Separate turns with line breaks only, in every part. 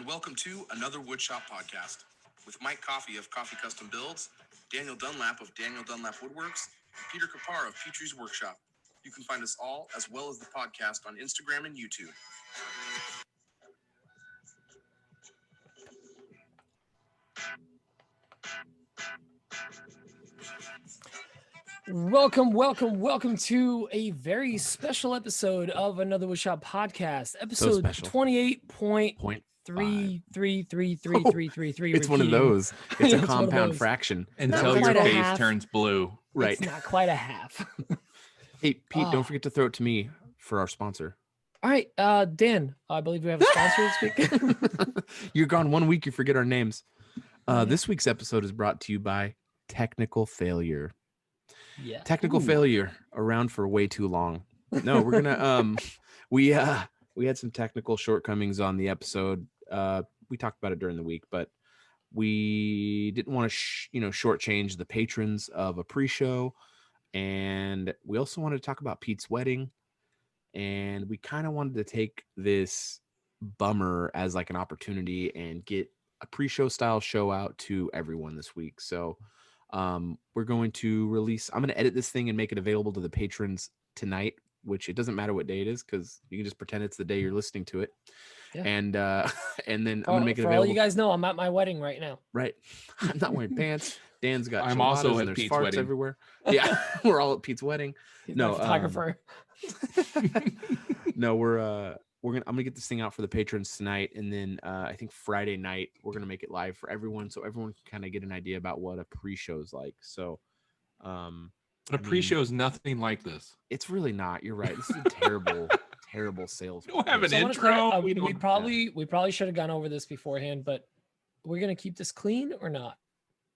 welcome to another Woodshop podcast with Mike Coffey of Coffey Custom Builds, Daniel Dunlap of Daniel Dunlap Woodworks, and Peter Kapar of Petrie's Workshop. You can find us all, as well as the podcast, on Instagram and YouTube.
Welcome to a very special episode of Another Woodshop podcast, episode 28.3333333.
It's one of those. It's a compound fraction.
Until your face turns blue.
Right.
It's not quite a half.
Hey, Pete, don't forget to throw it to me for our sponsor.
All right, Dan, I believe we have a sponsor this week.
You're gone 1 week, you forget our names. This week's episode is brought to you by Technical Failure.
Yeah.
Technical failure around for way too long. No, we're gonna we had some technical shortcomings on the episode. We talked about it during the week, but we didn't want to shortchange the patrons of a pre-show, and we also wanted to talk about Pete's wedding, and we kind of wanted to take this bummer as like an opportunity and get a pre-show style show out to everyone this week. So we're going to I'm going to edit this thing and make it available to the patrons tonight, which it doesn't matter what day it is because you can just pretend it's the day you're listening to it. Yeah. And then I'm going to make it available.
For all you guys know, I'm at my wedding right now.
Right. I'm not wearing pants. Dan's got
I'm also
at
at Pete's
farts
wedding
everywhere. Yeah. We're all at Pete's wedding.
He's my photographer.
No, I'm gonna get this thing out for the patrons tonight, and then I think Friday night we're gonna make it live for everyone, so everyone can kind of get an idea about what a pre-show is like. So,
but a pre-show is nothing like this.
It's really not. You're right. This is a terrible sales.
We don't have an intro.
We probably should have gone over this beforehand, but we're gonna keep this clean or not?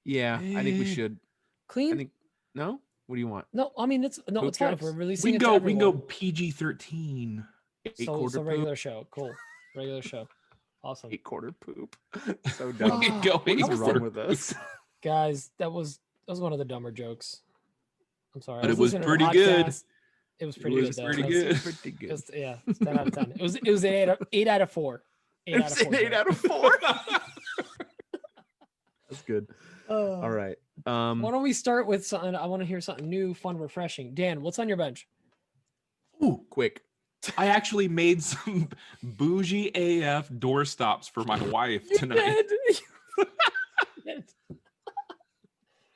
Yeah, I think we should.
Clean?
No. What do you want?
No, I mean it's fine. If we're releasing
we can go PG-13.
So regular show. Cool. Regular show. Awesome.
8-quarter poop. So dumb.
What is
wrong with us?
Guys, that was one of the dumber jokes. I'm sorry.
But it was pretty good.
It was pretty good.
Pretty good.
It's 10 out of 10. It was an 8 out of 4. 8 out of 4.
8 out of 4. That's good. All right.
Why don't we start with something? I want to hear something new, fun, refreshing. Dan, what's on your bench?
Ooh, quick.
I actually made some bougie AF door stops for my wife tonight.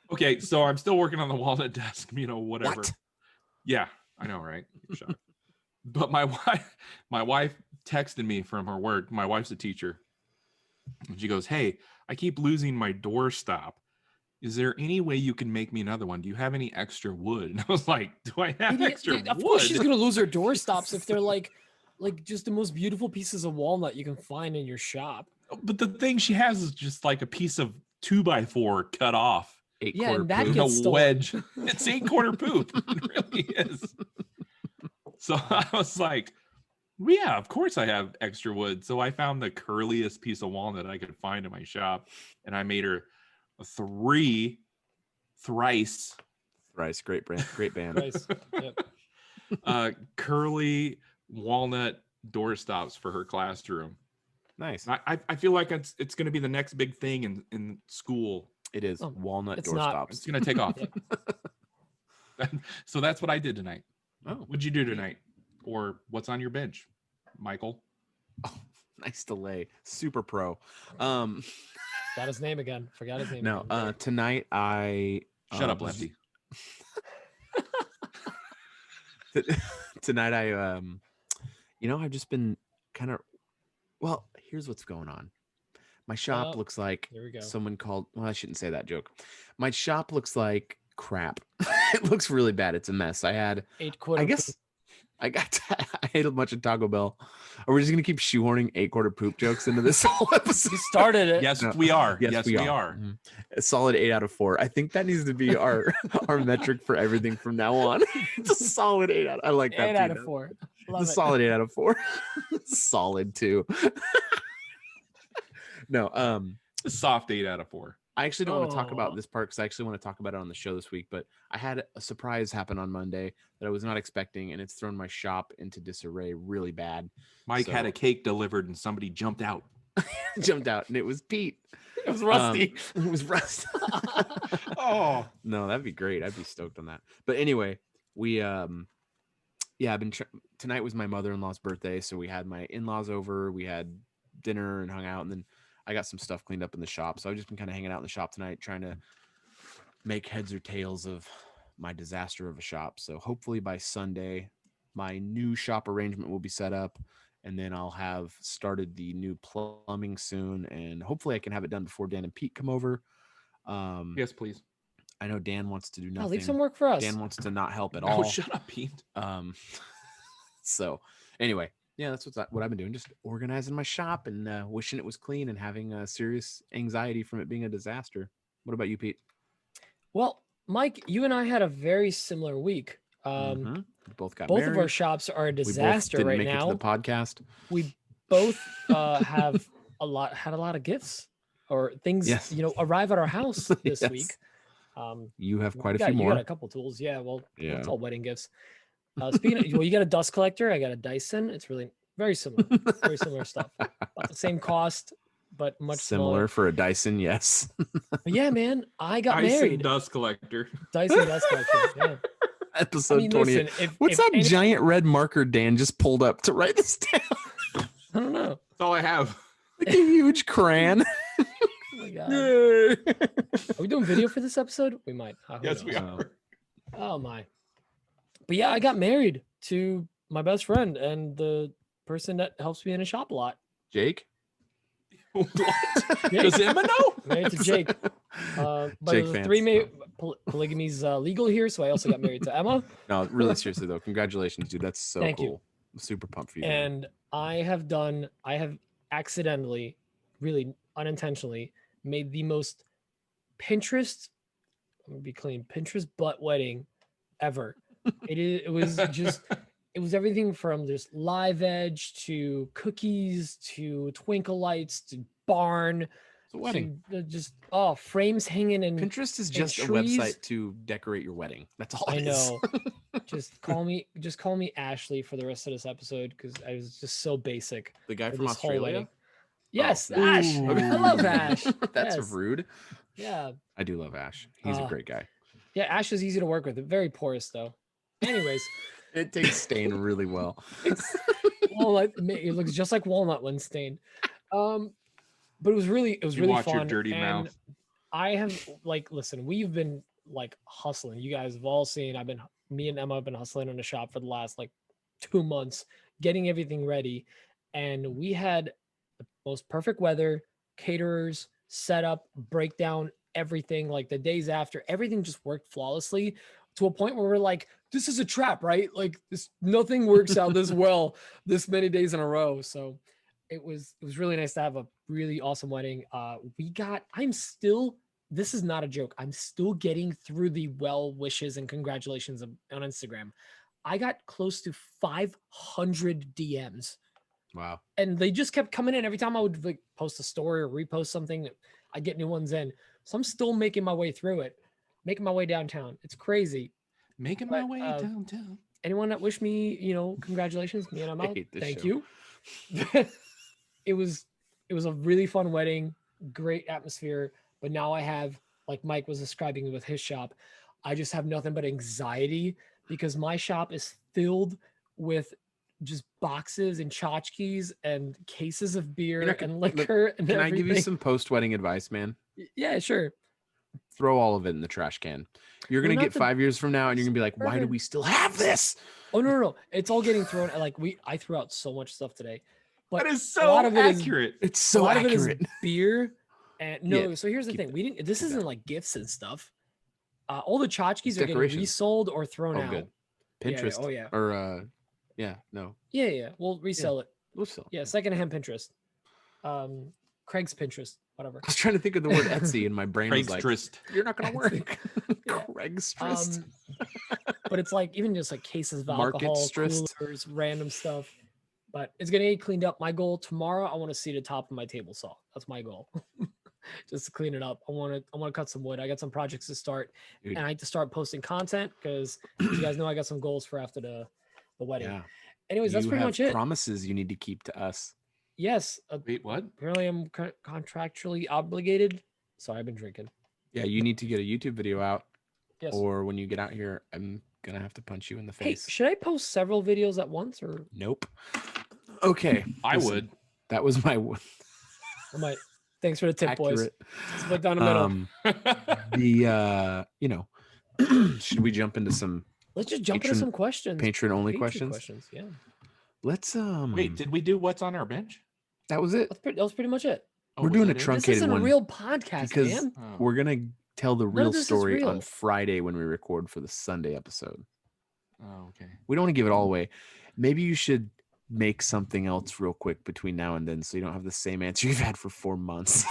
Okay, so I'm still working on the walnut desk, whatever.
What?
Yeah, I know, right? Shut up. But my wife texted me from her work. My wife's a teacher. And she goes, "Hey, I keep losing my door stop. Is there any way you can make me another one? Do you have any extra wood?" And I was like, "Do I have extra wood?"
Of course she's going to lose her door stops if they're like just the most beautiful pieces of walnut you can find in your shop.
But the thing she has is just like a piece of 2x4 cut off.
8-quarter
and that
poop.
gets stolen.
Wedge. It's 8-quarter poop. It really is. So I was like, well, yeah, of course I have extra wood. So I found the curliest piece of walnut I could find in my shop, and I made her thrice.
Great band.
Thrice. Yep.
Curly walnut door stops for her classroom.
Nice.
I feel like it's going to be the next big thing in school.
It is walnut door
not.
stops.
It's going to take off. So that's what I did tonight.
Oh,
What'd you do tonight? Or what's on your bench, Michael?
Oh, nice delay. Super pro.
Got his name again. Forgot his name.
No,
again.
Tonight I
Shut up, Lefty.
Tonight I I've just been kind of here's what's going on. My shop looks like someone called, I shouldn't say that joke. My shop looks like crap. It looks really bad. It's a mess. I had
8-quarter.
I ate a bunch of Taco Bell. Are we just gonna keep shoehorning 8-quarter poop jokes into this whole episode?
You started it.
Yes, we are.
Yes, we are. Mm-hmm. A solid 8 out of 4. I think that needs to be our metric for everything from now on. It's a solid 8 out. I like that.
8 out of 4. Love
it's a solid 8 out of 4. Solid too. No,
A soft 8 out of 4.
I actually don't want to talk about this part because I actually want to talk about it on the show this week, but I had a surprise happen on Monday that I was not expecting, and it's thrown my shop into disarray really bad.
Mike had a cake delivered and somebody jumped out.
Jumped out, and it was Pete.
It was Rusty.
It was Rusty.
Oh,
No, that'd be great. I'd be stoked on that. But anyway, we yeah, I've been tonight was my mother-in-law's birthday, so we had my in-laws over, we had dinner and hung out, and then I got some stuff cleaned up in the shop. So I've just been kind of hanging out in the shop tonight, trying to make heads or tails of my disaster of a shop. So hopefully by Sunday, my new shop arrangement will be set up, and then I'll have started the new plumbing soon, and hopefully I can have it done before Dan and Pete come over.
yes, please.
I know Dan wants to do
Oh,
nothing.
leave some work for us.
Dan wants to not help at
Oh,
all.
shut up, Pete.
So anyway, yeah, that's what I've been doing, just organizing my shop and wishing it was clean and having serious anxiety from it being a disaster. What about you, Pete?
Well, Mike, you and I had a very similar week.
Mhm. We both got
Both
married.
of our shops are a
We both
disaster
didn't
right
make it
now.
to the podcast.
We both had a lot of gifts or things,
Yes.
arrive at our house this
Yes.
week.
You have quite a
you
few
got,
more.
You got a couple tools. Yeah. Well,
Yeah.
it's all wedding gifts. Speaking of, well, you got a dust collector. I got a Dyson. It's really very similar. Very similar stuff. About the same cost, but much
Similar
smaller.
for a Dyson, yes.
But yeah, man, I got
Dyson
married.
dust collector.
Dyson dust collector. Yeah.
Episode
I mean,
28.
listen, if,
What's
if
that
any-
giant red marker Dan just pulled up to write this down?
I don't know.
That's all I have.
Like a huge crayon.
Oh my god. Are we doing video for this episode? We might. Who
Yes, we
knows?
are.
Oh my. But yeah, I got married to my best friend and the person that helps me in a shop a lot.
Jake?
What?
Jake.
Does Emma know?
Married to Jake. But
Jake
the
fans,
three
no.
polygamy's legal here, so I also got married to Emma.
No, really seriously though. Congratulations, dude. That's so
Thank you.
cool. I'm super pumped for you. man.
And I have accidentally, really unintentionally, made the most Pinterest, I'm gonna be clean, Pinterest butt wedding ever. It was just, it was everything from just live edge to cookies to twinkle lights to barn
It's a wedding.
to just frames hanging and
Pinterest is just a
trees.
website to decorate your wedding. That's all
I
it is.
know. just call me Ashley for the rest of this episode because I was just so basic.
The guy
for
from
this whole
Australia.
wedding. Yes,
Oh,
Ash.
Ooh.
I love Ash.
That's
Yes.
rude.
Yeah.
I do love Ash. He's a
Uh,
great guy.
Yeah, Ash is easy to work with. Very porous though. Anyways,
It takes stain really well.
it looks just like walnut when stained. But it was really
You watch
fun.
your dirty
and
mouth.
I have listen, we've been hustling. You guys have all seen. Me and Emma have been hustling in the shop for the last 2 months, getting everything ready. And we had the most perfect weather, caterers, setup, breakdown, everything. The days after, everything just worked flawlessly to a point where we're like, this is a trap, right? Nothing works out this well this many days in a row. So it was really nice to have a really awesome wedding. This is not a joke. I'm still getting through the well wishes and congratulations on Instagram. I got close to 500 DMs
Wow.
and they just kept coming in every time I would post a story or repost something. I get new ones in. So I'm still making my way through it, making my way downtown. It's crazy.
Making my
but,
way downtown.
Anyone that wished me, congratulations, me and Emma,
hate this
thank
show.
you. It was a really fun wedding, great atmosphere. But now I have, like Mike was describing with his shop, I just have nothing but anxiety because my shop is filled with just boxes and tchotchkes and cases of beer
not
and
look,
liquor and
Can I give you
everything.
some post-wedding advice, man?
Yeah, sure.
Throw all of it in the trash can. You're
Well,
gonna
not
get
the-
5 years from now, and you're gonna be like, "Why do
Perfect.
we still have this?"
Oh no, it's all getting thrown. I threw out so much stuff today, but
That is
a
so
lot of it is-
accurate.
It's
a
so
lot
accurate.
of it is beer and no.
Yeah,
So here's the
keep
thing:
that.
we didn't. This
Keep
isn't
that.
like gifts and stuff. All the tchotchkes
It's
are getting
decorations.
resold or thrown
Oh,
out.
good.
Yeah, yeah,
Pinterest.
oh, yeah.
Or no.
Yeah. We'll resell it.
We'll sell.
Yeah, secondhand Pinterest. Craig's Pinterest, whatever.
I was trying to think of the word Etsy, and my brain was like,
Craigslist.
"You're not gonna work."
Yeah.
Craigslist.
But it's even just cases of
Market
alcohol,
stressed.
coolers, random stuff. But it's gonna get cleaned up. My goal tomorrow, I want to see the top of my table saw. That's my goal. Just to clean it up. I want to cut some wood. I got some projects to start,
Dude.
and I need to start posting content because you guys know I got some goals for after the wedding.
Yeah.
Anyways, that's
You
pretty
have
much it.
Promises you need to keep to us.
yes,
Wait, what?
apparently I'm contractually obligated, so I've been drinking.
Yeah, you need to get a YouTube video out,
Yes.
or when you get out here, I'm gonna have to punch you in the
Hey,
face.
should I post several videos at once, or
Nope. Okay,
I
listen,
would.
That was my
I might? Thanks for the tip, boys.
accurate.
Split down the middle.
You know, should we jump into some
Let's just jump into
patron-
some questions.
patron only
Patron
questions?
Yeah,
Let's
Wait, did we do what's on our bench?
that was it.
that was pretty much it.
Oh,
We're
was
doing
that
a
it?
trunk-
This isn't
Truncated
a
one,
real podcast,
because
man.
Oh.
we're gonna tell the
None
real
of this is
story on
real.
Friday when we record for the Sunday episode.
Oh, okay.
We don't want to give it all away. Maybe you should make something else real quick between now and then, so you don't have the same answer you've had for 4 months.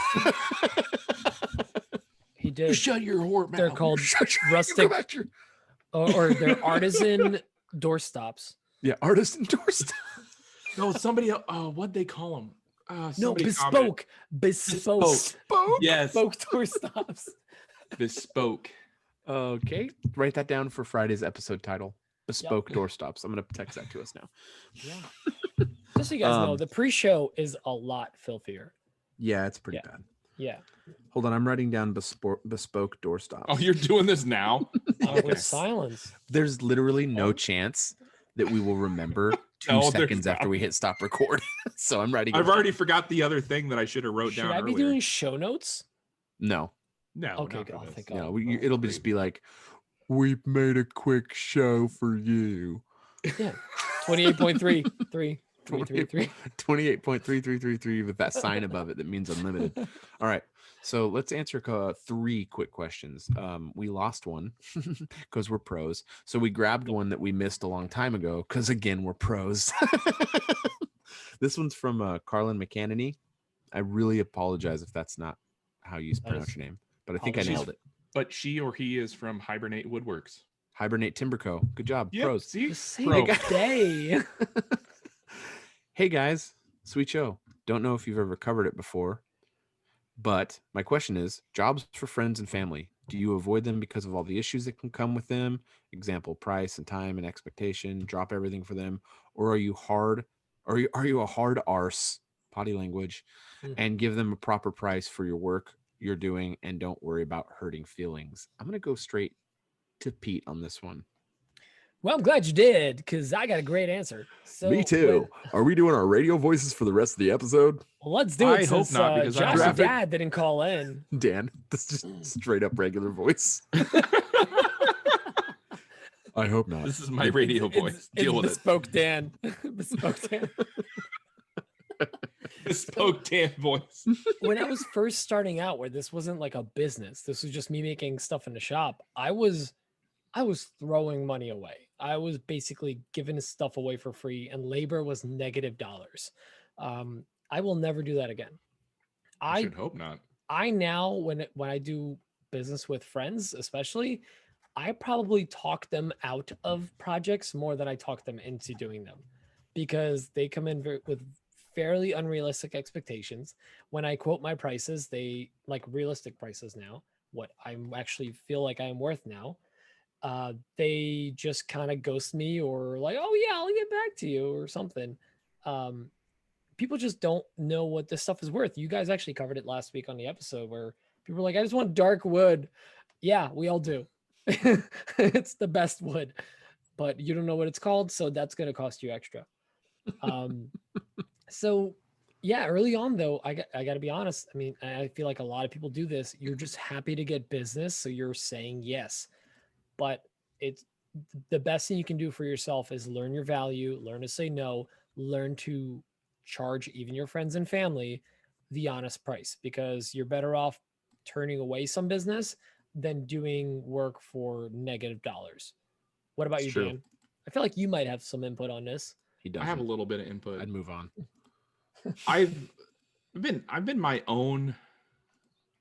He did.
Shut your whore mouth.
They're called
Shut your-
rustic-
you go back to your-
or they're artisan doorstops.
yeah, artist endorsed.
No, somebody. Oh, what'd they call them?
No,
Somebody commented-
bespoke,
Bespoke. Yes,
bespoke doorstops.
bespoke.
Okay, write that down for Friday's episode title. Bespoke doorstops. I'm gonna text that to us now.
Yeah. Just so you guys know,
Um,
the pre-show is a lot filthier.
Yeah, it's pretty
Yeah.
bad.
Yeah,
Hold on, I'm writing down bespoke doorstops.
Oh, you're doing this now?
with
Yes.
silence.
There's literally no chance that we will remember 2
No, there's
seconds after
not.
we hit stop record. So I'm writing. it
I've
down.
already forgot the other thing that I should have wrote
Should
down
I be
earlier.
doing show notes?
No,
No.
Okay,
not
good.
for
I'll
this.
think
no,
Oh,
we,
oh,
it'll be just be like, we made a quick show for you.
Yeah, 28.3, 3.
28.3333 with that sign above it that means unlimited. All right. So let's answer 3 quick questions. We lost one because we're pros. So we grabbed one that we missed a long time ago because, again, we're pros. This one's from Carlin McCannany. I really apologize if that's not how you pronounce
is-
your name, but I think I
apologies.
nailed it.
But she or he is from Hibernate Woodworks.
Hibernate Timberco. Good job.
Yep,
Pros.
See,
The same
Pro.
day.
Hey guys, sweet show. Don't know if you've ever covered it before, but my question is, jobs for friends and family. Do you avoid them because of all the issues that can come with them? Example, price and time and expectation, drop everything for them, or are you a hard arse, potty language,
Mm.
and give them a proper price for your work you're doing and don't worry about hurting feelings? I'm going to go straight to Pete on this one.
Well, I'm glad you did, because I got a great answer. So
Are we doing our radio voices for the rest of the episode?
Well, let's do it.
I hope
since,
not, because I don't
Josh's
have it.
dad didn't call in.
Dan, that's just straight up regular voice. I hope not.
this is my radio voice. Deal with it.
bespoke Dan. Bespoke Dan.
Bespoke Dan voice.
When I was first starting out, where this wasn't like a business, this was just me making stuff in the shop. I was throwing money away. I was basically giving stuff away for free, and labor was negative dollars. I will never do that again.
I should hope not.
I now when I do business with friends, especially, I probably talk them out of projects more than I talk them into doing them, because they come in with fairly unrealistic expectations. When I quote my prices, they like realistic prices now, what I actually feel like I'm worth now. They just kind of ghost me, or like, oh yeah, I'll get back to you or something. People just don't know what this stuff is worth. You guys actually covered it last week on the episode where people were like, I just want dark wood. Yeah, we all do. It's the best wood, but you don't know what it's called, so that's going to cost you extra. So yeah, early on though, I got to be honest. I mean, I feel like a lot of people do this. You're just happy to get business, so you're saying yes. But it's the best thing you can do for yourself is learn your value, learn to say no, learn to charge even your friends and family the honest price, because you're better off turning away some business than doing work for negative dollars. What about
It's
you,
true.
Dan? I feel like you might have some input on this.
He
I
does.
have a little bit of input.
I'd move on.
I've been my own.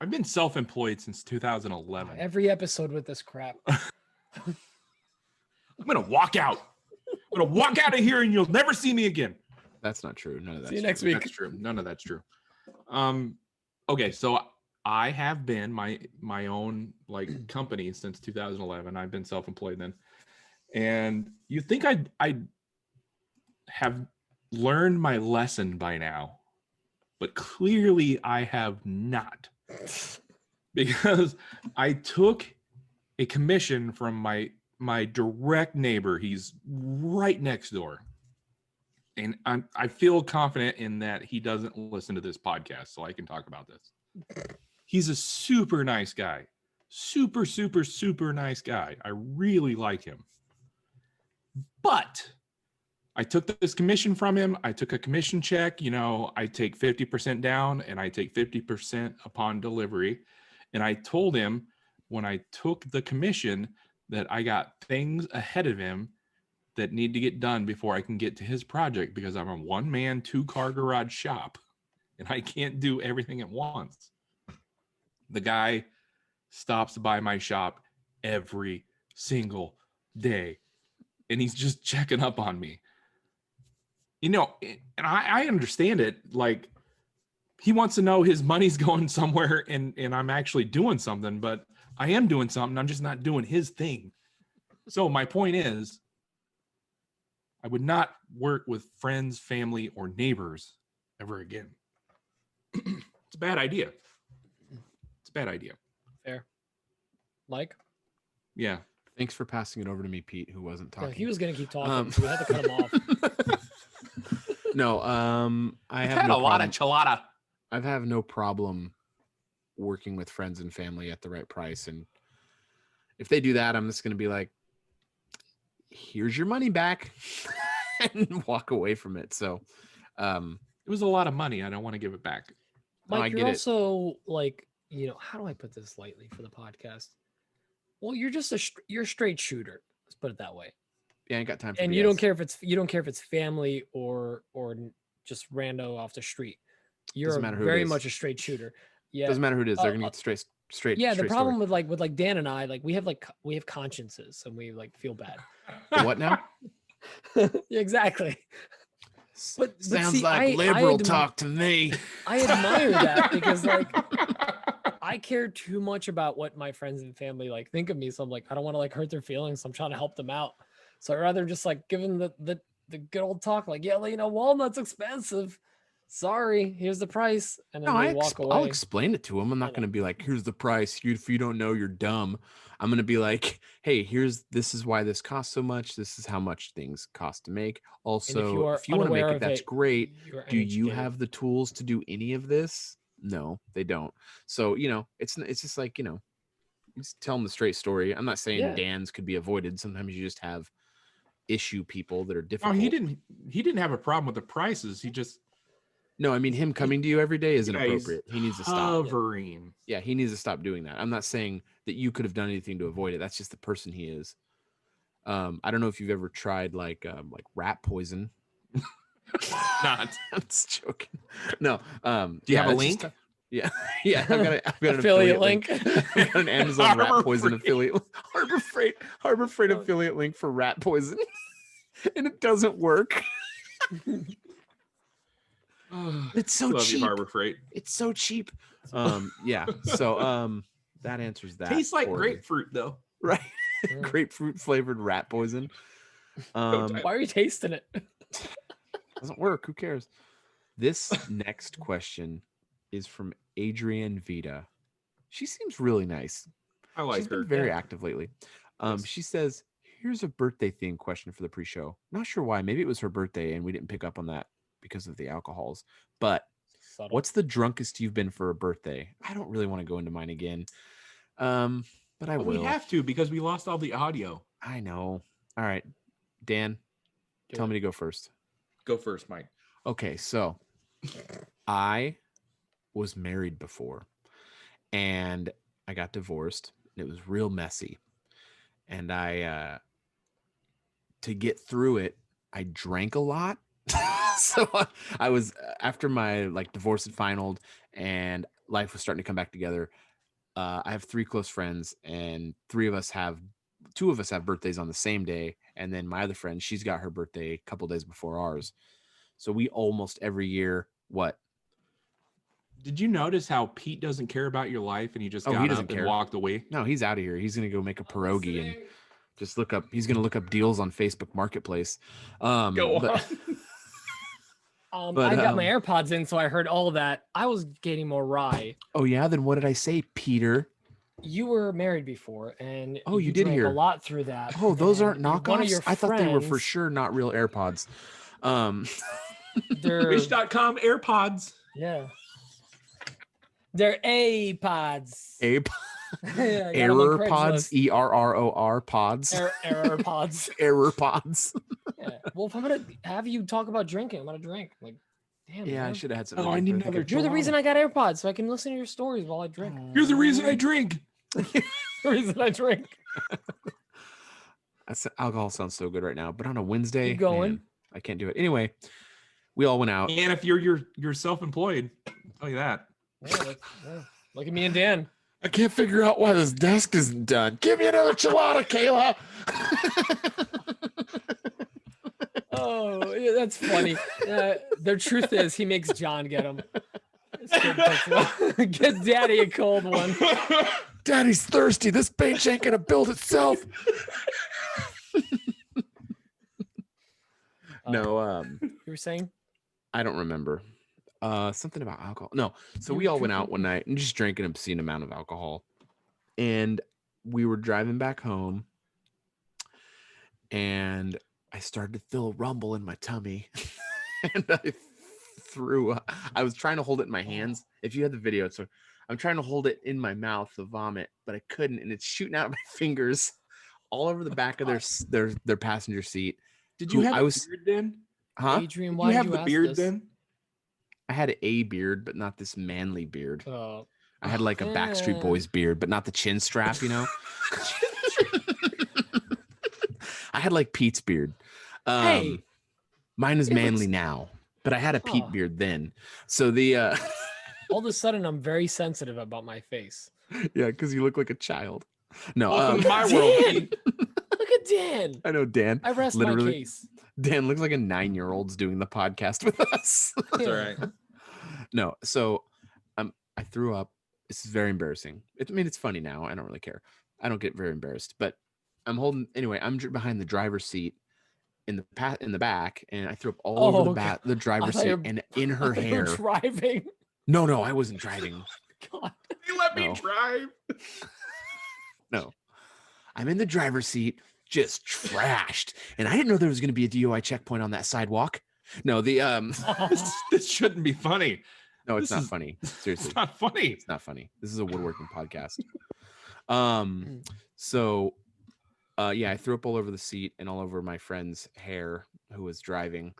I've been self-employed since 2011.
Every episode with this crap.
I'm gonna walk out. I'm gonna walk out of here, and you'll never see me again.
That's not true. None of that.
See you next week.
That's true. None of that's true. Okay, so I have been my own like company since 2011. I've been self-employed then, and you think I have learned my lesson by now but clearly I have not, because I took a commission from my direct neighbor. He's right next door. And I feel confident in that he doesn't listen to this podcast, so I can talk about this. He's a super nice guy. Super, super, super nice guy. I really like him. But I took this commission from him. I took a commission check. You know, I take 50% down and I take 50% upon delivery. And I told him when I took the commission that I got things ahead of him that need to get done before I can get to his project, because I'm a 1-man, 2-car garage shop and I can't do everything at once. The guy stops by my shop every single day and he's just checking up on me. You know, and I understand it. Like, he wants to know his money's going somewhere and I'm actually doing something, but I am doing something. I'm just not doing his thing. So my point is, I would not work with friends, family, or neighbors ever again. It's a bad idea. It's a bad idea.
Fair. Mike?
Yeah.
Thanks for passing it over to me, Pete, who wasn't
No,
talking.
he was going to keep talking, so we had to cut him off.
No, I have
Had
no
a lot
problem.
of chilada.
I have no problem working with friends and family at the right price. And if they do that, I'm just going to be like, here's your money back and walk away from it. So,
It was a lot of money. I don't want to give it back.
No, I
Mike, you're
get it.
also like, you know, how do I put this lightly for the podcast? Well, you're just you're a straight shooter. Let's put it that way.
yeah, I ain't got time for
And
BS.
you don't care if it's family or just rando off the street. You're
Doesn't matter who it
very
is.
much a straight shooter. Yeah.
Doesn't matter who it is. They're
Uh,
gonna get straight.
Yeah, the
straight
problem with like Dan and I, like we have consciences and we like feel bad.
story. What now?
Yeah, exactly. But
Sounds
see,
like
I
liberal
adm-
talk to me.
I admire that because like I care too much about what my friends and family like think of me. So I'm like, I don't want to like hurt their feelings. So I'm trying to help them out. So I'd rather just like give them the good old talk, like, yeah, you know, walnut's expensive. Sorry, here's the price. And then
No,
they walk away.
I'll explain it to him. I'm
I
not
know.
going to be like, here's the price. If you don't know, you're dumb. I'm going to be like, hey, this is why this costs so much. This is how much things cost to make. Also, if you want to make it, that's great. Do you have the tools to do any of this? No, they don't. So, you know, it's just like, you know, just tell them the straight story. I'm not saying
Yeah.
Dan's could be avoided. Sometimes you just have issue people that are
No,
difficult.
he didn't have a problem with the prices. He just
No, I mean, him coming to you every day is
he's
inappropriate. He needs to stop.
hovering.
Yeah, he needs to stop doing that. I'm not saying that you could have done anything to avoid it. That's just the person he is. I don't know if you've ever tried like rat poison.
Not.
I'm just joking. No.
Do you have a
that's
link?
just- yeah, yeah. I've got an
affiliate link.
I've got an Amazon rat
Harbor
poison
Freight.
affiliate. Harbor Freight
Oh.
affiliate link for rat poison, and it doesn't work. It's so
Love
cheap.
you, Harbor Freight.
It's so cheap. Yeah. So that answers that.
Tastes like
for me.
grapefruit though.
Right?
Mm.
Grapefruit flavored rat poison.
Why are you tasting it?
Doesn't work. Who cares? This next question is from Adrienne Vita. She seems really nice.
I like
She's
her.
been very
yeah.
active lately.
Yes.
She says, here's a birthday themed question for the pre-show. Not sure why. Maybe it was her birthday and we didn't pick up on that because of the alcohols. But
Subtle.
what's the drunkest you've been for a birthday? I don't really want to go into mine again. But I
But
will.
we have to because we lost all the audio.
I know. All right. Dan,
Do
tell
it.
me to go first.
Go first, Mike.
Okay, so I was married before and I got divorced. It was real messy. And I to get through it, I drank a lot. So I was after my like divorce had finaled and life was starting to come back together. I have 3 close friends and 2 of us have birthdays on the same day. And then my other friend, she's got her birthday a couple days before ours. So we almost every year, what?
Did you notice how Pete doesn't care about your life and he just
Oh, he
got
doesn't
up and
care.
walked away?
No, he's out of here. He's gonna go make a pierogi and just he's gonna look up deals on Facebook Marketplace.
Go
but-
on.
But,
I got my AirPods in, so I heard all that. I was getting more rye.
Oh yeah, then what did I say, Peter?
You were married before, and
Oh, you did
drank
hear.
a lot through that.
Oh, those aren't
and one of
knockoffs.
your
I thought they were for
friends,
sure not real AirPods.
They're
Wish.com AirPods.
yeah, they're A-pods.
A
Yeah, I got 'em on
error pods,
Craigslist.
ERROR pods,
Error pods.
error pods.
Yeah. Well, if I'm gonna have you talk about drinking, I'm gonna drink. Like, damn.
Yeah, I
man.
should have had some.
Oh, I
vodka,
need
think
another
You're the reason I got AirPods, so I can listen to your stories while I drink.
You're the reason I drink.
The reason I drink.
Alcohol sounds so good right now, but on a Wednesday,
Keep going.
man, I can't do it. Anyway, we all went out.
And if you're self-employed, I'll tell you that.
Yeah. Look at me and Dan.
I can't figure out why this desk isn't done. Give me another chilada, Kayla.
Oh, yeah, that's funny. The truth is, he makes John get him. Get Daddy a cold one.
Daddy's thirsty. This bench ain't gonna build itself. No,
You were saying?
I don't remember. Something about alcohol. No. So we all went out one night and just drank an obscene amount of alcohol. And we were driving back home and I started to feel a rumble in my tummy. And I threw up. I was trying to hold it in my hands. If you had the video, so I'm trying to hold it in my mouth to vomit, but I couldn't, and it's shooting out of my fingers all over the back of their passenger seat.
Did you
Who
have
I
a
was-
beard then?
Huh?
Adrian,
Did
why
you
did
have
you
the
ask
beard
this?
then?
I had a beard, but not this manly beard.
Oh,
I had like a Backstreet
Yeah.
Boys beard, but not the chin strap, you know? I had like Pete's beard.
Hey,
Mine is
it
manly
looks-
now, but I had a Pete
Huh.
beard then. So the
all of a sudden, I'm very sensitive about my face.
yeah, because you look like a child. No,
Welcome to my world.
Dan!
Pete.
Look at Dan.
I know Dan.
I rest my
Literally.
case.
Dan looks like a 9-year-old's doing the podcast with us.
That's all right.
No, so I threw up. This is very embarrassing. I mean, it's funny now. I don't really care. I don't get very embarrassed, but I'm holding anyway. I'm behind the driver's seat in the back, and I threw up all over
Oh,
the
okay.
the driver's
thought
seat
you were-
and in her
I thought you were
hair.
driving.
No, I wasn't driving.
God.
They let me
No.
drive.
No, I'm in the driver's seat, just trashed, and I didn't know there was going to be a DUI checkpoint on that sidewalk. No, the
This shouldn't be funny.
no, it's
This
not
is-
funny. Seriously.
It's not funny.
It's not funny. This is a woodworking podcast.
Mm.
So yeah, I threw up all over the seat and all over my friend's hair who was driving,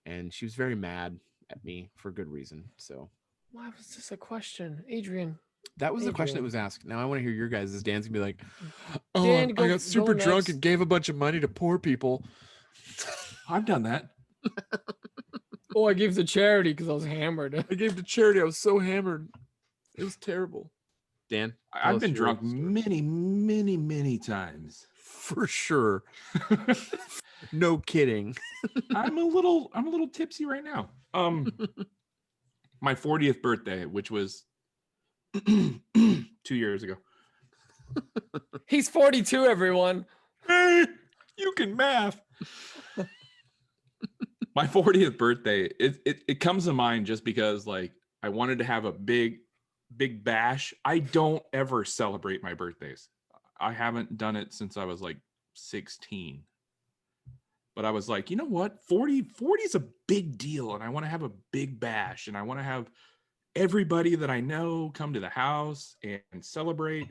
and she was very mad at me for good reason. So
Why was this a question, Adrian?
that was the question that
Adrian.
was asked. Now I want to hear your guys. Dan's gonna be like, "Oh,
Dan,
I
go-
got super
go
drunk
next."
and gave a bunch of money to poor people."
I've done that.
Oh, I gave to charity because I was hammered.
I gave to charity. I was so hammered. It was terrible. Dan, tell
I've
us
been
your
drunk
story.
many times.
For sure. No kidding.
I'm a little tipsy right now. My 40th birthday, which was 2 years ago.
He's 42, everyone.
Hey, you can math. My 40th birthday, it comes to mind just because like I wanted to have a big bash. I don't ever celebrate my birthdays. I haven't done it since I was like 16. But I was like, you know what? 40 is a big deal, and I want to have a big bash, and I want to have everybody that I know come to the house and celebrate.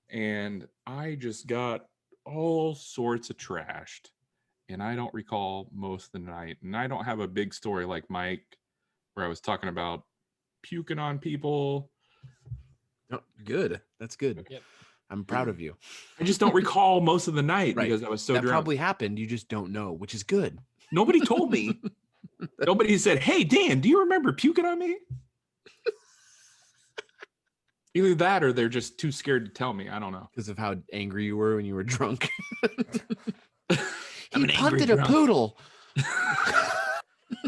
And I just got all sorts of trashed, and I don't recall most of the night. And I don't have a big story like Mike, where I was talking about puking on people.
Oh, good. That's good.
Yep.
I'm proud of you.
I just don't recall most of the night
Right.
because I was so
that
drunk.
probably happened. You just don't know, which is good.
Nobody told me. Nobody said, "Hey, Dan, do you remember puking on me?" Either that or they're just too scared to tell me. I don't know.
Because of how angry you were when you were drunk.
I'm
He
an angry
punted a
drunk.
poodle.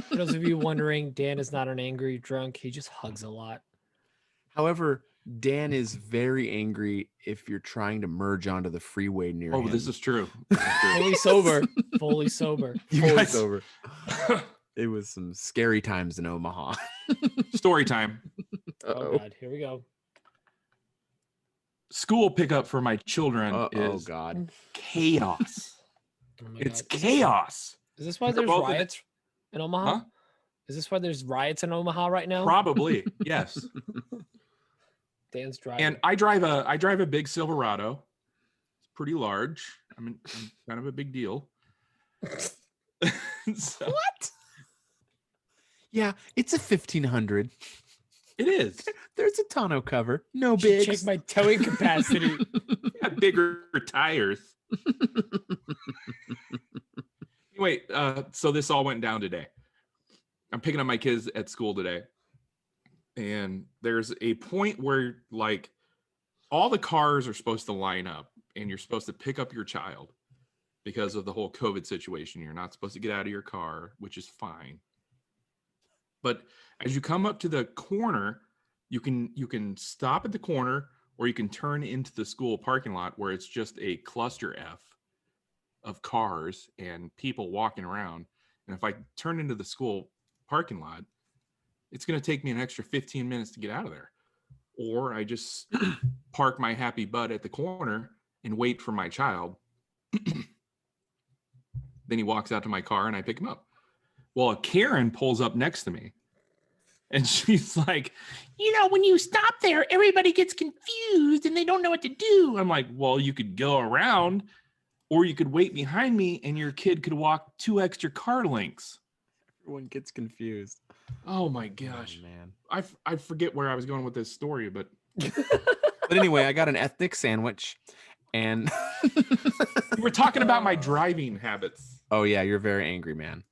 For those of you wondering, Dan is not an angry drunk. He just hugs a lot.
However, Dan is very angry if you're trying to merge onto the freeway near him.
Oh, this is true. This is true.
Fully sober. Fully sober.
you
Fully
guys over. It was some scary times in Omaha.
Story time.
Oh
Uh-oh.
God, here we go.
School pickup for my children
Oh
is
God.
chaos.
Oh my
It's
God.
Chaos.
Is this why
They're
there's
both in it.
riots in Omaha?
Huh?
Is this why there's riots in Omaha right now?
Probably. Yes.
Dan's driving.
And I drive a big Silverado. It's pretty large. I'm kind of a big deal. So,
What? Yeah, it's a 1500.
it is.
There's a tonneau cover. No
Should
big.
check my towing capacity.
Got bigger tires. Anyway, so this all went down today. I'm picking up my kids at school today. And there's a point where like all the cars are supposed to line up and you're supposed to pick up your child because of the whole COVID situation. You're not supposed to get out of your car, which is fine. But as you come up to the corner, you can stop at the corner or you can turn into the school parking lot where it's just a cluster F of cars and people walking around. And if I turn into the school parking lot, it's going to take me an extra 15 minutes to get out of there. Or I just park my happy butt at the corner and wait for my child. Then he walks out to my car and I pick him up. Well, Karen pulls up next to me and she's like, when you stop there, everybody gets confused and they don't know what to do. I'm like, well, you could go around or you could wait behind me and your kid could walk 2 extra car lengths.
Everyone gets confused.
Oh my gosh.
Oh, man.
I forget where I was going with this story, but
But anyway, I got an ethnic sandwich and
we were talking about my driving habits.
oh yeah, you're a very angry man.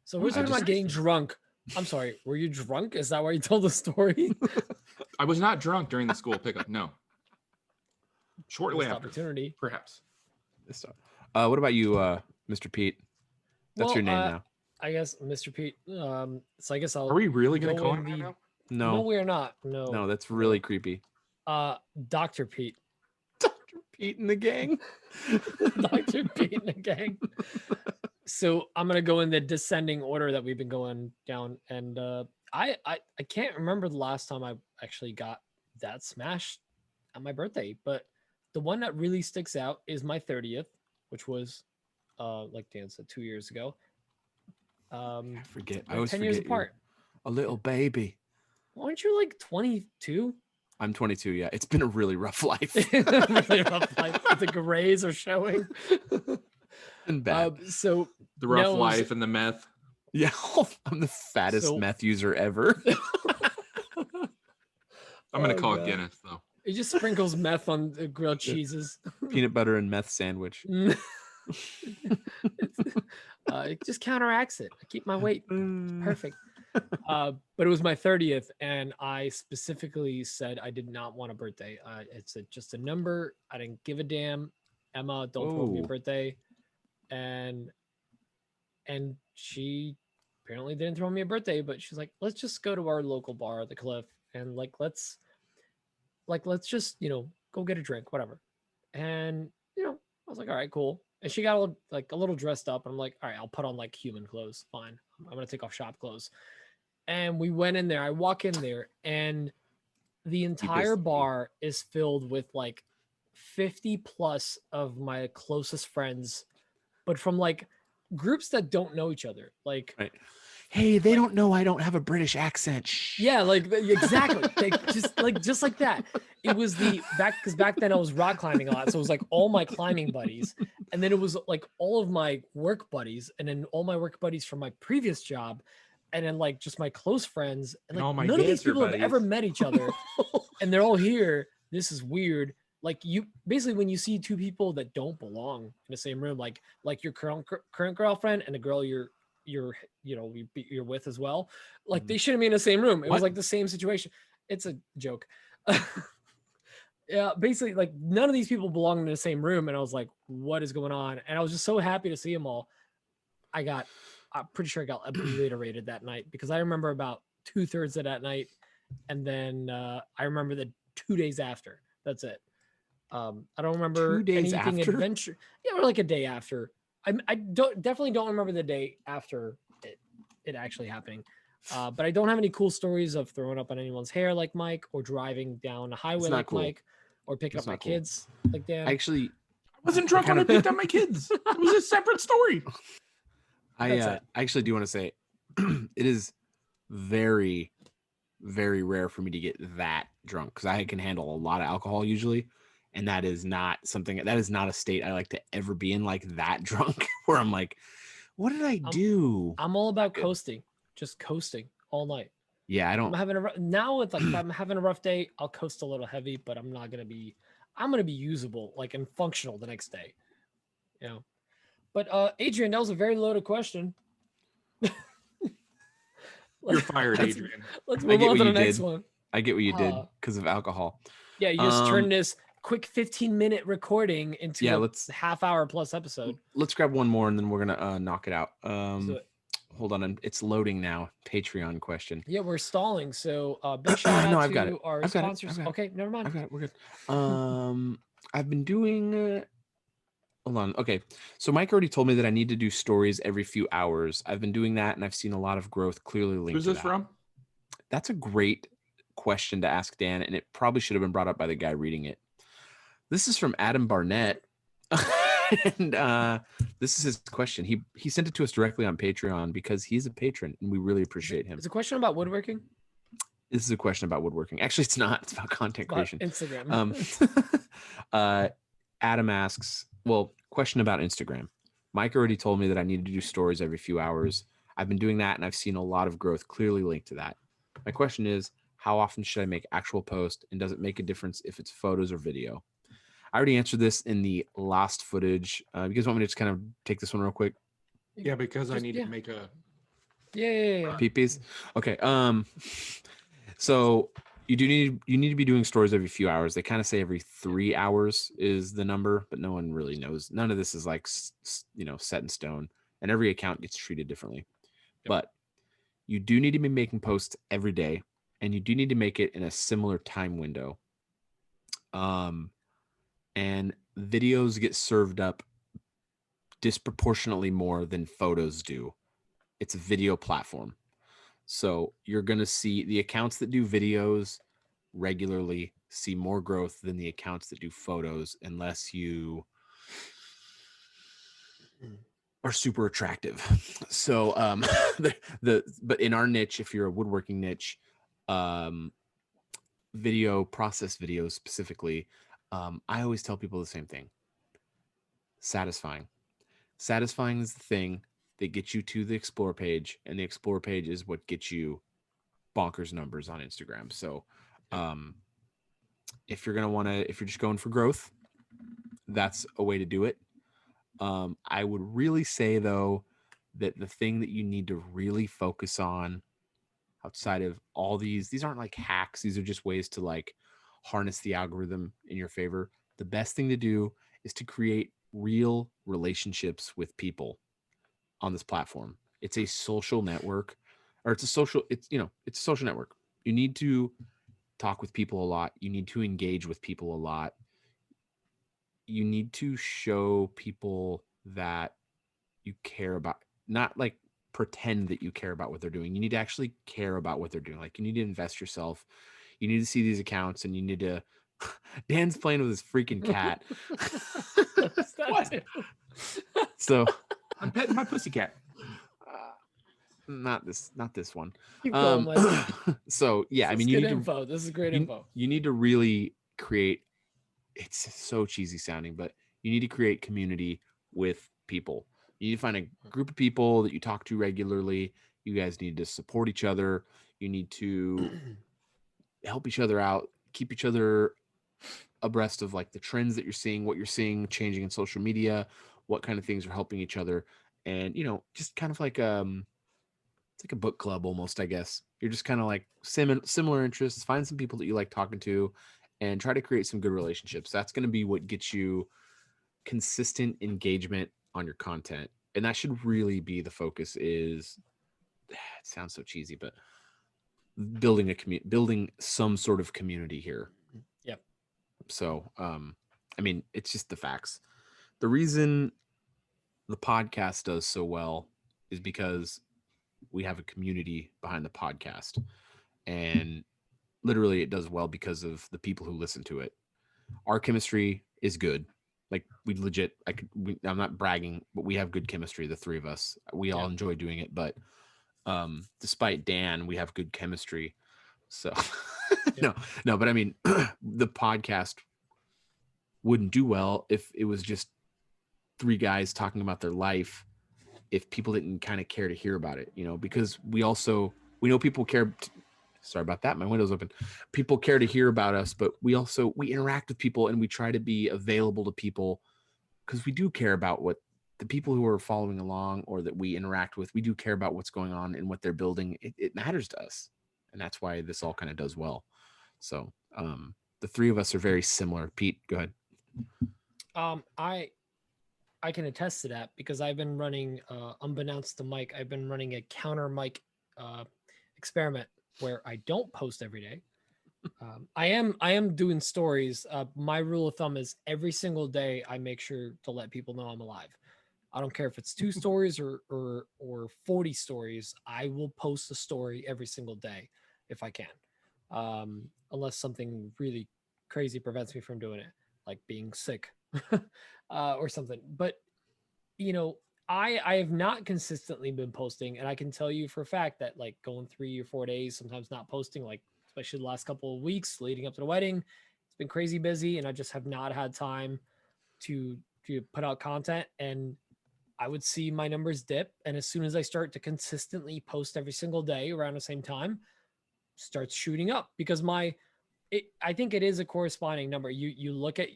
So we're talking about getting drunk. I'm sorry. Were you drunk? Is that why you told the story?
I was not drunk during the school pickup. No. Shortly
Missed
after,
opportunity.
perhaps.
What about you, Mr. Pete? That's
Well,
your name now.
I guess Mr. Pete. So I guess I'll.
Are we really going to
go
call
in
him that
the-
now?
No,
No,
we're not. No.
no, that's really creepy.
Dr. Pete.
Dr. Pete and the gang.
Dr. Pete and the gang. So I'm gonna go in the descending order that we've been going down, and I can't remember the last time I actually got that smashed on my birthday, but the one that really sticks out is my 30th, which was like Dan said 2 years ago.
I forget. I
We're
always
10
forget
years
you're
apart.
a little baby.
Aren't you like 22?
I'm 22. Yeah, it's been a really rough life.
Really rough life. The grays are showing.
And bad.
So
The rough
No,
life and the meth.
Yeah, I'm the fattest
So-
meth user ever.
I'm going to
Oh,
call
God.
it Guinness, though.
it just sprinkles meth on the grilled cheeses.
Peanut butter and meth sandwich.
It just counteracts it. I keep my weight
Mm.
perfect. But it was my 30th, and I specifically said I did not want a birthday. It's just a number. I didn't give a damn. Emma, don't throw me a
Oh.
birthday, and she apparently didn't throw me a birthday. But she's like, let's just go to our local bar at the Cliff, and let's just go get a drink, whatever. And I was like, all right, cool. And she got a little dressed up, and I'm like, all right, I'll put on like human clothes. Fine. I'm gonna take off shop clothes. And we went in there. I walk in there, and the entire
me.
bar is filled with like 50 plus of my closest friends, but from like groups that don't know each other. Like,
Right. Hey, they don't know I don't have a British accent. Shh.
yeah, exactly. just like that. It was because back then I was rock climbing a lot. So it was like all my climbing buddies. And then it was like all of my work buddies, and then all my work buddies from my previous job, and then like just my close friends. And
And
like
all my
none of these
dancer
people have ever
buddies.
met each other. And they're all here. This is weird. Like you basically when you see two people that don't belong in the same room, like your current girlfriend and the girl you're with as well, like they shouldn't be in the same room. It was
What?
like the same situation. It's a joke. Yeah, basically like none of these people belong in the same room, and I was like, what is going on? And I was just so happy to see them all. I'm pretty sure I got obliterated that night, because I remember about 2/3 of that night, and then I remember the 2 days after. That's it. I don't remember
2 days
anything
after?
adventure. Yeah, or like a day after. I definitely don't remember the day after it. it actually happening. But I don't have any cool stories of throwing up on anyone's hair like Mike, or driving down a highway
not
like
cool.
Mike, or picking
It's
up my
not cool.
kids like Dan.
I actually,
I wasn't drunk when I
kinda-
picked up my kids. It was a separate story.
That's
I
it.
actually do want to say it is very, very rare for me to get that drunk because I can handle a lot of alcohol usually. And that is not a state I like to ever be in, like that drunk where I'm like, what did I do?
I'm all about
Good.
coasting, just coasting all night.
Yeah, I
I'm
don't.
having now it's like if I'm having a rough day, I'll coast a little heavy, but I'm gonna be usable, like, and functional the next day. You know. But Adrian, that was a very loaded question.
You're fired,
Let's-
Adrian.
Let's
I
move
get
on
what
to the
you
next
did.
one.
I get what you did
Uh,
because of alcohol.
Yeah, you just turn
Um,
this quick 15-minute recording into
Yeah,
a
let's
half-hour plus episode.
let's grab one more and then we're gonna knock it out.
Let's do it.
Hold on, it's loading now. Patreon question.
Yeah, we're stalling. So big shout out
No, I've
to
got it.
our
I've got it.
sponsors.
I've got it.
Okay, never mind.
I've got it. We're good. I've been doing. Hold on. Okay, so Mike already told me that I need to do stories every few hours. I've been doing that, and I've seen a lot of growth clearly linked
Who's
to
this
that.
from?
That's a great question to ask Dan, and it probably should have been brought up by the guy reading it. This is from Adam Barnett. And this is his question. He sent it to us directly on Patreon because he's a patron and we really appreciate him.
It's a question about woodworking.
This is a question about woodworking. Actually, it's not. It's about content
About
creation.
Instagram.
Adam asks, well, question about Instagram. Mike already told me that I need to do stories every few hours. I've been doing that and I've seen a lot of growth clearly linked to that. My question is, how often should I make actual post, and does it make a difference if it's photos or video? I already answered this in the last footage. You guys want me to just kind of take this one real quick?
Yeah, because I
Just-
need
yeah.
to make a.
Yeah.
Peepees. Okay. So you need to be doing stories every few hours. They kind of say every 3 hours is the number, but no one really knows. None of this is like set in stone, and every account gets treated differently. But you do need to be making posts every day, and you do need to make it in a similar time window. And videos get served up disproportionately more than photos do. It's a video platform. So you're going to see the accounts that do videos regularly see more growth than the accounts that do photos, unless you are super attractive. So but in our niche, if you're a woodworking niche, video process videos specifically, I always tell people the same thing. Satisfying is the thing that gets you to the explore page, and the explore page is what gets you bonkers numbers on Instagram. So if you're just going for growth, that's a way to do it. I would really say though that the thing that you need to really focus on outside of all these aren't like hacks, these are just ways to like harness the algorithm in your favor. The best thing to do is to create real relationships with people on this platform. It's a social network, or it's a social network. You need to talk with people a lot. You need to engage with people a lot. You need to show people that you care about, not like pretend that you care about what they're doing. You need to actually care about what they're doing. Like, you need to invest yourself. You need to see these accounts, and you need to Dan's playing with his freaking cat.
What?
So
I'm petting my pussycat.
not this one.
Keep going, Mike.
So yeah, I
This
mean,
is
you
good
need
info. This is great info.
you need to really create, it's so cheesy sounding, but you need to create community with people. You need to find a group of people that you talk to regularly. You guys need to support each other. You need to help each other out, keep each other abreast of like the trends that you're seeing, what you're seeing changing in social media, what kind of things are helping each other. And, just kind of like, it's like a book club almost, I guess. You're just kind of like similar interests, find some people that you like talking to, and try to create some good relationships. That's going to be what gets you consistent engagement on your content. And that should really be the focus. Is, it sounds so cheesy, but building some sort of community here.
Yep.
So, I mean, it's just the facts. The reason the podcast does so well is because we have a community behind the podcast, and literally it does well because of the people who listen to it. Our chemistry is good. Like we legit, I'm not bragging, but we have good chemistry. The three of us, we all
Yeah.
enjoy doing it. But despite Dan, we have good chemistry. So no, but I mean, the podcast wouldn't do well if it was just three guys talking about their life, if people didn't kind of care to hear about it, because we know people care. Sorry about that. My window's open. People care to hear about us, but we interact with people and we try to be available to people because we do care about what the people who are following along or that we interact with. We do care about what's going on and what they're building. It matters to us. And that's why this all kind of does well. So the three of us are very similar. Pete, go ahead.
I can attest to that because I've been running, unbeknownst to Mike, I've been running a counter Mike experiment where I don't post every day. I am doing stories. My rule of thumb is every single day I make sure to let people know I'm alive. I don't care if it's 2 stories or 40 stories. I will post a story every single day if I can, unless something really crazy prevents me from doing it, like being sick or something. But I have not consistently been posting, and I can tell you for a fact that like going 3 or 4 days, sometimes not posting, like especially the last couple of weeks leading up to the wedding, it's been crazy busy, and I just have not had time to put out content. And I would see my numbers dip, and as soon as I start to consistently post every single day around the same time, starts shooting up because I think it is a corresponding number. You look at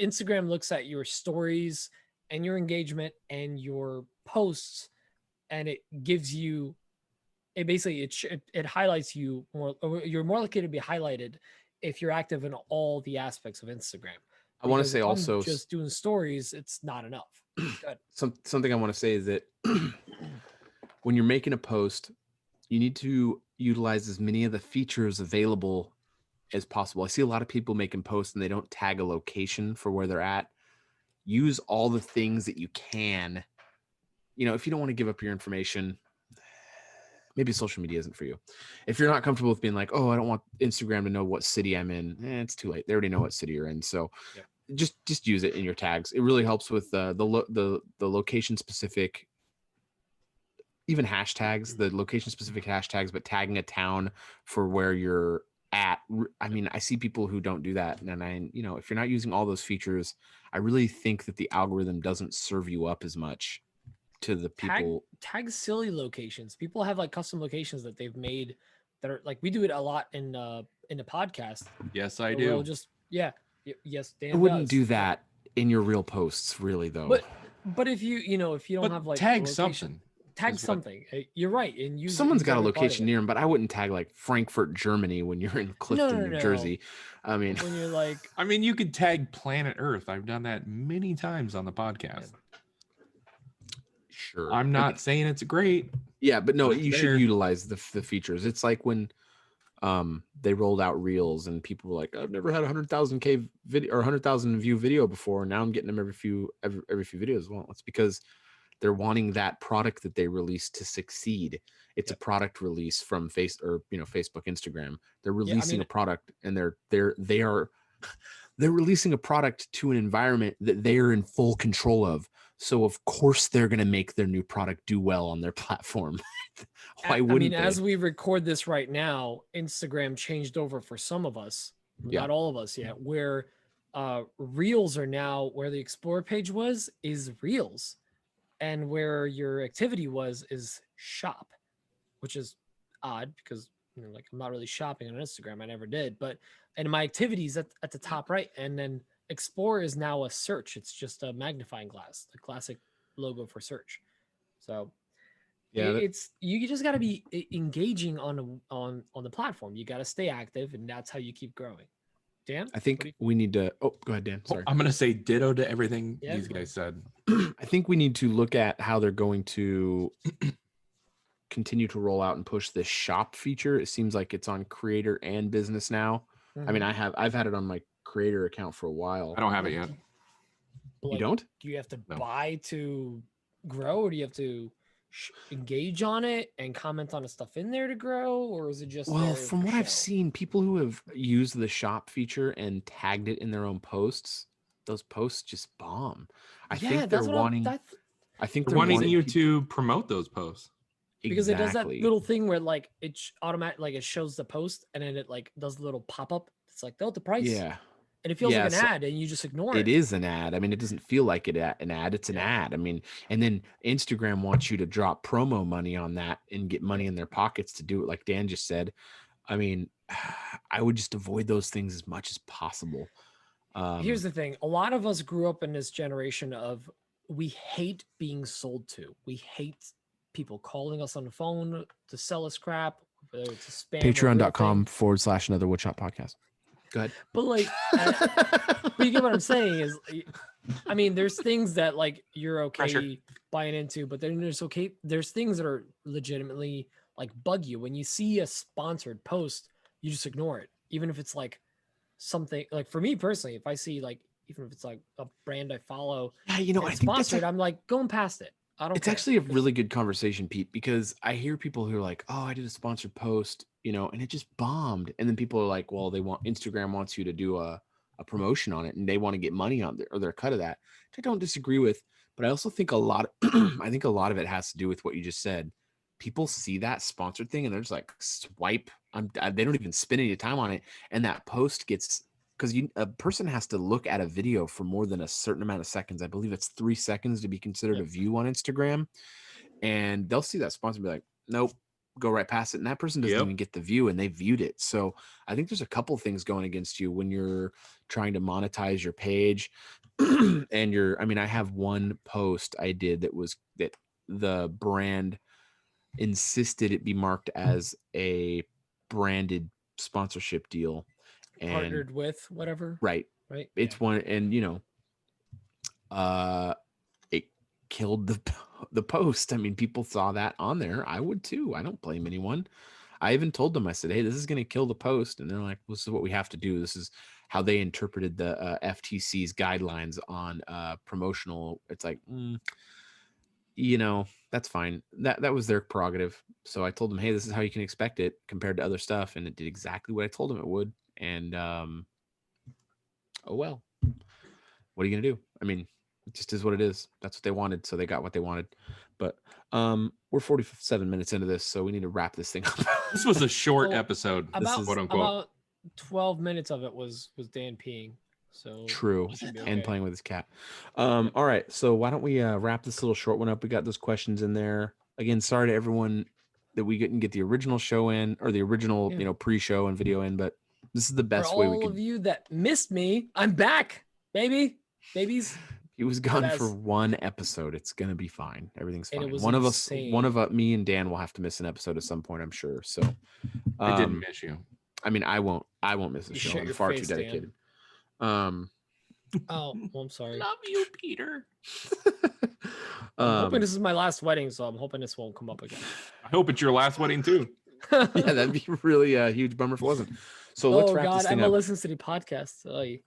Instagram, looks at your stories and your engagement and your posts, and it gives you it highlights you more. You're more likely to be highlighted if you're active in all the aspects of Instagram.
I want to
Because
say
if I'm
also
just doing stories, it's not enough. Good.
something I want to say is that when you're making a post, you need to utilize as many of the features available as possible. I see a lot of people making posts and they don't tag a location for where they're at. Use all the things that you can. If you don't want to give up your information, maybe social media isn't for you. If you're not comfortable with being like, oh, I don't want Instagram to know what city I'm in, it's too late. They already know what city you're in. So
Yep.
just use it in your tags. It really helps with the location specific, even hashtags, the location specific hashtags, but tagging a town for where you're at. I mean, I see people who don't do that. And if you're not using all those features, I really think that the algorithm doesn't serve you up as much to the people.
Tag silly locations. People have like custom locations that they've made that are like, we do it a lot in the podcast.
Yes, I
Where we'll
do.
just yes, Dan
I wouldn't
does.
do that in your real posts, really, though.
But if you if you don't
But
have like a
tag
location,
something.
tag
is what-
something. You're right, and use
Someone's
use
got a
every part of
location
it.
near him, but I wouldn't tag like Frankfurt, Germany when you're in Clifton, New Jersey. I mean,
When you're like,
I mean, you could tag Planet Earth. I've done that many times on the podcast.
sure.
I'm not saying it's great.
Yeah, but no,
But it's
you should
there.
utilize the features. It's like when they rolled out Reels and people were like, I've never had 100,000K video or 100,000 view video before. Now I'm getting them every few videos. Well, it's because they're wanting that product that they released to succeed. It's a product release from Facebook, Instagram. They're releasing a product, and they're releasing a product to an environment that they are in full control of. So of course they're going to make their new product do well on their platform. Why wouldn't they?
as we record this right now, Instagram changed over for some of us, not all of us yet, where Reels are now where the Explore page is Reels, and where your activity is Shop, which is odd because like I'm not really shopping on Instagram. I never did, and my activities at the top right, and then Explore is now a search. It's just a magnifying glass, the classic logo for search. So it's you just got to be engaging on the platform. You got to stay active, and that's how you keep growing. Dan,
I think we need to. Oh, go ahead, Dan. Sorry.
I'm going to say ditto to everything
Yeah,
these
go
guys said.
I think we need to look at how they're going to continue to roll out and push this shop feature. It seems like it's on creator and business now. I mean, I've had it on my creator account for a while.
I don't have it yet.
You don't?
Do you have to
No.
buy to grow, or do you have to engage on it and comment on the stuff in there to grow, or is it just
Well,
there
from
for
what I've
show?
seen, people who have used the shop feature and tagged it in their own posts, those posts just bomb. I
Yeah,
think they're
that's what I'm.
wanting.
That's
I think
They're
they're
wanting
wanting
you
peop-
to promote those posts.
because it does that
exactly.
little thing where like it automatic like it shows the post and then it like does a little pop up. It's like the price,
Yeah,
and it feels
yeah.
like an
So
ad, and you just ignore
it
it.
is an ad. I mean, it doesn't feel like an ad. It's an
Yeah.
ad. I mean, and then Instagram wants you to drop promo money on that and get money in their pockets to do it, like Dan just said. I mean, I would just avoid those things as much as possible.
Here's the thing: a lot of us grew up in this generation of we hate being sold to. We hate people calling us on the phone to sell us crap, whether it's a spam or real
Patreon.com
thing.
/ another woodshop podcast. Go ahead.
But like, but you get what I'm saying is, I mean, there's things that like you're okay
Pressure.
buying into, but then there's things that are legitimately like bug you. When you see a sponsored post, you just ignore it, even if it's like something like for me personally, if I see like even if it's like a brand I follow
Yeah,
and
I
it's
think that's
sponsored, I'm like going past it. I don't
it's
care.
actually a really good conversation, Pete, because I hear people who are like, "Oh, I did a sponsored post, and it just bombed." And then people are like, "Well, Instagram wants you to do a promotion on it, and they want to get money on their cut of that." Which I don't disagree with, but I also think I think a lot of it has to do with what you just said. People see that sponsored thing and they're just like, swipe. They don't even spend any time on it, and that post gets because a person has to look at a video for more than a certain amount of seconds. I believe it's 3 seconds to be considered a view on Instagram, and they'll see that sponsor and be like, nope, go right past it. And that person doesn't
Yep.
even get the view, and they viewed it. So I think there's a couple things going against you when you're trying to monetize your page. And I have one post I did that the brand insisted it be marked as a branded sponsorship deal. And
Partnered with whatever,
right.
right?
It's one, and it killed the post. I mean, people saw that on there. I would too. I don't blame anyone. I even told them, I said, "Hey, this is going to kill the post." And they're like, "This is what we have to do. This is how they interpreted the FTC's guidelines on promotional." It's like, that's fine. That was their prerogative. So I told them, "Hey, this is how you can expect it compared to other stuff," and it did exactly what I told them it would. And oh well, what are you gonna do? I mean, it just is what it is. That's what they wanted, so they got what they wanted. But we're 47 minutes into this, so we need to wrap this thing up.
This was a short
Well,
episode,
About
quote unquote.
about 12 minutes of it was Dan peeing. So
True,
it should be
and
okay.
playing with his cat. All right, so why don't we wrap this little short one up? We got those questions in there. Again, sorry to everyone that we didn't get the original show in, or the original
Yeah.
pre-show and video in, but this is the
For
best way we
all
could.
of you that missed me, I'm back, babies.
He was gone
But
for
as-
one episode. It's gonna be fine. Everything's
And it
fine.
was
One
insane.
of me and Dan will have to miss an episode at some point, I'm sure. So
I didn't miss you.
I mean, I won't miss the
You
show.
shut
I'm
your
far
face,
too
Dan.
dedicated.
Oh, well, I'm sorry.
Love you, Peter.
I'm hoping this is my last wedding, so I'm hoping this won't come up again.
I hope it's your last wedding too.
yeah, that'd be really a huge bummer if it wasn't. So let's
Oh
wrap
God,
this thing
Emma
up.
listens to the podcast. Oy.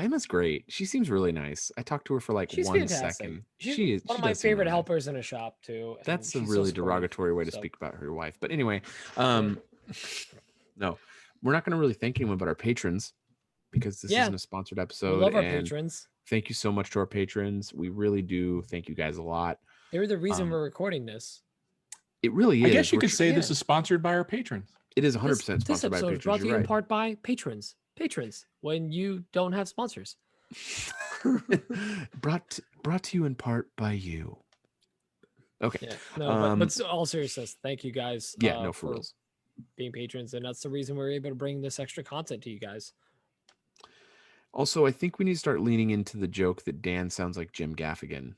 Emma's great. She seems really nice. I talked to her for like
She's
1
fantastic.
second.
She's
She is
one
she
of my
does seem
favorite
really nice.
helpers in a shop too. and
That's a
she's so
really
supportive,
derogatory way to
so-
speak about her wife. But anyway, no, we're not going to really thank anyone but our patrons, because this
Yeah.
isn't a sponsored
We
episode.
love our
and
patrons.
Thank you so much to our patrons. We really do. Thank you guys a lot.
They're the reason
Um,
we're recording this.
It really
I
is.
guess you
We're
could
tr-
say this
yeah.
is sponsored by our patrons.
it is 100%
This
sponsored by
episode is brought
patrons.
to you
You're
in
right.
part by patrons. Patrons, when you don't have sponsors.
brought to you in part by you. Okay.
Yeah, no, but all seriousness, thank you guys.
Yeah, no, for reals.
being patrons, and that's the reason we're able to bring this extra content to you guys.
Also, I think we need to start leaning into the joke that Dan sounds like Jim Gaffigan.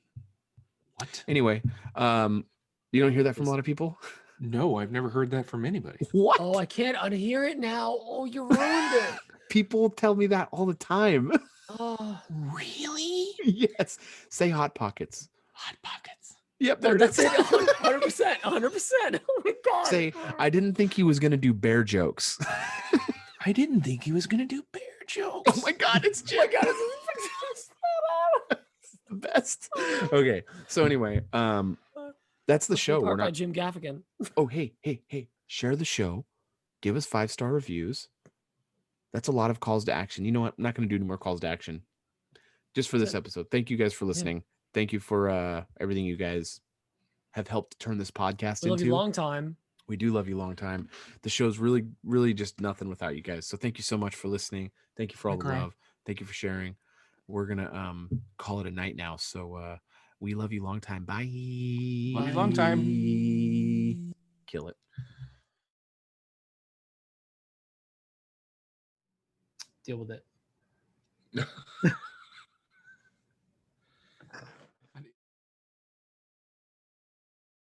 What?
Anyway, you don't hear that from a lot of people?
No, I've never heard that from anybody.
What?
Oh, I can't unhear it now. Oh, you ruined it.
People tell me that all the time.
Oh,
Really?
Yes. Say Hot Pockets.
Hot Pockets.
Yep,
no,
there
that's
it
it.
is.
100%. 100%. Oh my God.
Say, I didn't think he was going to do bear jokes.
I didn't think he was gonna do bear jokes.
Oh my God, it's Jim.
Oh my God. It's
the best. Okay. So anyway, That's the
Let's be
show. We're
powered by
not.
Jim Gaffigan.
Oh, hey, share the show. Give us 5-star reviews. That's a lot of calls to action. You know what? I'm not going to do any more calls to action. Just for
That's
this
it.
episode. Thank you guys for listening. Thank you for everything you guys have helped turn this podcast
We love
into.
you long time.
We do love you long time. The show's really, really just nothing without you guys. So thank you so much for listening. Thank you for all the
Cry.
love. Thank you for sharing. We're gonna call it a night now. So we love you long time. Bye.
Love you long time.
Kill it.
Deal with it.